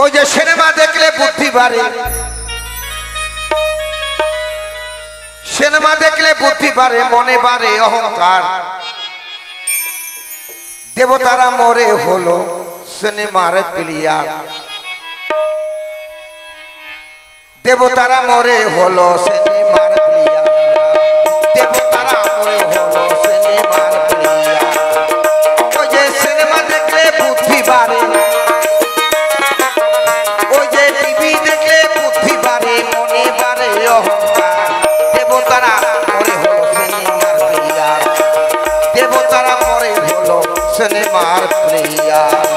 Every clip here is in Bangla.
ওই যে সিনেমা দেখলে বুদ্ধি বাড়ে, সিনেমা দেখলে বুদ্ধি বাড়ে, মনে বাড়ে অহংকার। দেবতারা মরে হলো সিনেমার প্লেয়ার, দেবতারা মরে হলো সিনেমার প্লেয়ার, দেবতারা মরে হলো সিনেমার প্লেয়ার। ওই যে সিনেমা দেখলে বুদ্ধি বাড়ে, ওই যে টিভি দেখলে বুদ্ধি বাড়ে, মনে বাড়ে অহংকার। দেবতারা মরে হলো সিনেমার প্লেয়ার, দেবতারা মরে হলো সিনেমার প্লেয়ার।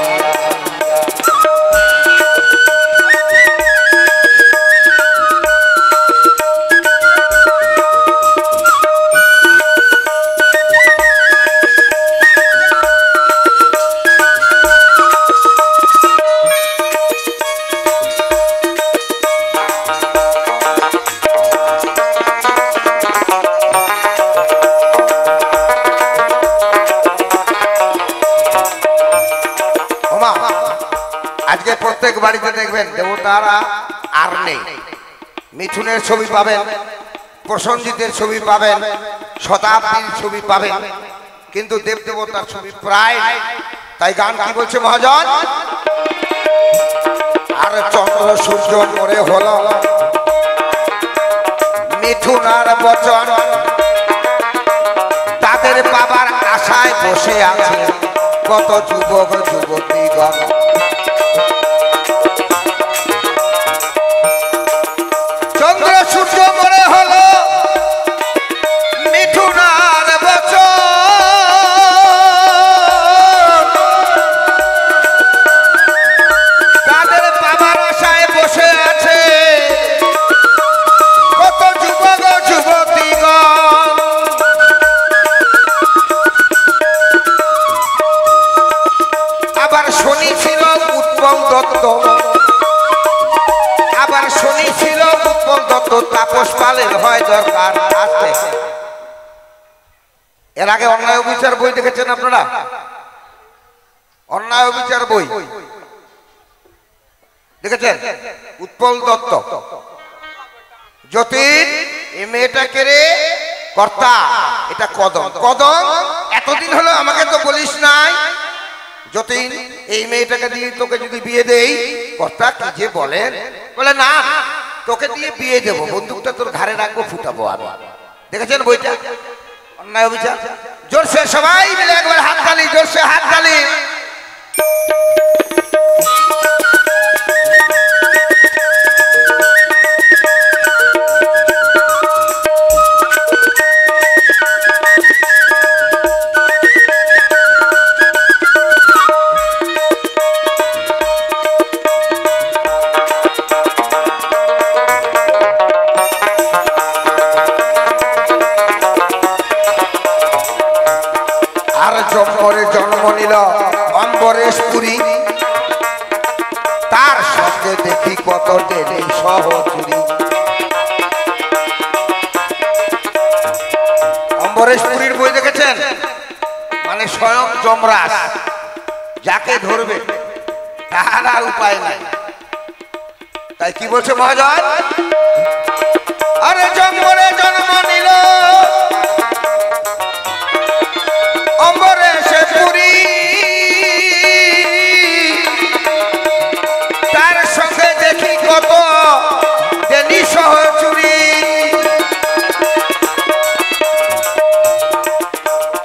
আজকে প্রত্যেক বাড়িতে দেখবেন দেবতারা আর নেই। মিঠুনের ছবি পাবেন, প্রসঞ্জিতের ছবি পাবেন, শতাব্দীর ছবি পাবেন, কিন্তু দেব দেবতার ছবি প্রায় নেই। তাই গান কি বলছে মহাজন? আর চন্দ্র সূর্য মরে হলো মিঠুন আর বচন, তাদের বাবার আশায় বসে আছে কত যুবক যুবতীগণ। চন্দ্র সূর্য মরে হলো মিঠুন আর বচন, তাদের বাবার আশায় বসে আছে কত যুবক যুবতীগণ। আবার শনি ছিল উৎপল দত্ত, আবার শনি ছিল উৎপল দত্ত, তাপস পালের হয় দরকার আছে। এর আগে অন্যায় অবিচার বই দেখেছেন আপনারা? অন্যায় অবিচার বই দেখেছেন? উৎপল দত্ত, যতীন এই মেয়েটাকে রে কর্তা, এটা কদম। কদম এতদিন হলো আমাকে তো বলিস নাই। যতীন এই মেয়েটাকে দিয়ে তোকে যদি বিয়ে দেই, কর্তা কি যে বলেন, বলে না তোকে দিয়ে বিয়ে দেবো, বন্দুকটা তোর ঘাড়ে রাখবো, ফুটাবো আরো। দেখেছেন বইটা? অন্যায় অবিচার। জোরসে সবাই মিলে একবার হাত তালি, জোরসে হাত তালি। জম্বরে জন্ম নিল অম্বরেশপুরী, তার সঙ্গে দেখি কত ডেলি সহচুরি। অম্বরেশপুরীর বই দেখেছেন? মানে স্বয়ং যমরাজ, যাকে ধরবে তার আর উপায় নাই। তাই কি বলছে মহাজন? আরে জম্বরে জন্ম নিল অম্বরেশপুরী, তার সঙ্গে দেখি কত ডেলি সহচুরি।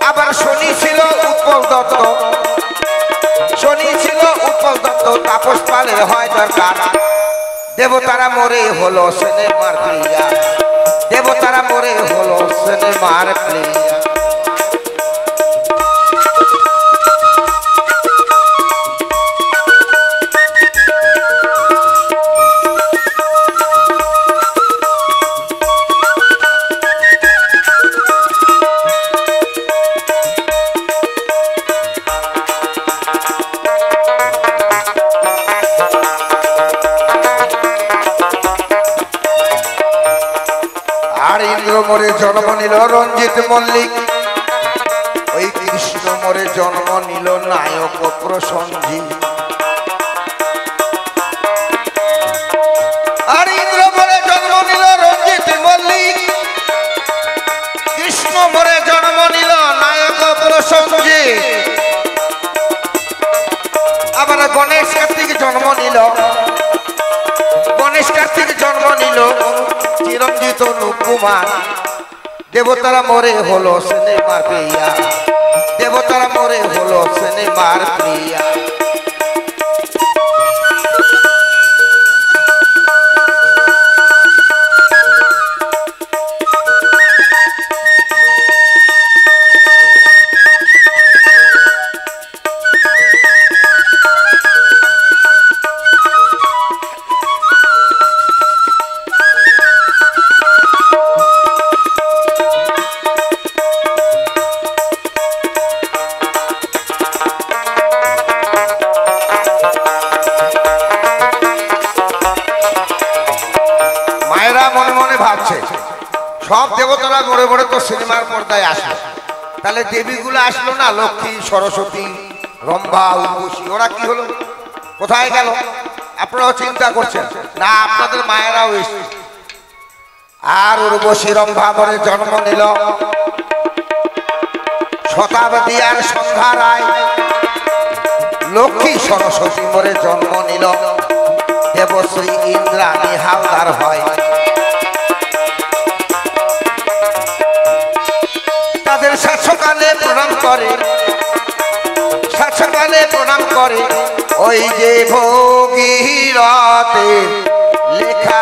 আবার শনি ছিল উৎপল দত্ত, শনি ছিল উৎপল দত্ত, তাপস পালের হয় দরকার। দেবতারা মরে হলো সিনেমার প্লেয়ার, দেবতারা মরে হলো সিনেমার প্লেয়ার। আর ইন্দ্র মোরে জন্ম নিল রঞ্জিত মল্লিক, ওই কৃষ্ণ মোরে জন্ম নিল নায়ক প্রসঞ্জিৎ। গণেশ কার্তিক জন্ম নিল, গণেশ কার্তিক জন্ম নিল চিরঞ্জিত অনুকুমার। দেবতারা মরে হলো সিনেমার প্রিয়া, দেবতারা মরে হলো সিনেমার প্রিয়া। সব দেবতারা মরে মরে তো সিনেমার পর্দায় আসলো, তাহলে দেবীগুলো আসলো না? লক্ষ্মী, সরস্বতী, রম্ভা, উর্বশী, ওরা কি হলো, কোথায় গেল? আপনারাও চিন্তা করছেন না? আপনাদের মায়েরাও এসে আর উর্বশী রম্ভা মরে জন্ম নিল শতাব্দী আর সন্ধ্যা রায়। লক্ষ্মী সরস্বতী মরে জন্ম নিল দেবশ্রী ইন্দ্রাণী হালদার হয়। তাদের শাসকালে প্রণাম করে, শাসকালে প্রণাম করে ওই যে ভগীরথে লেখা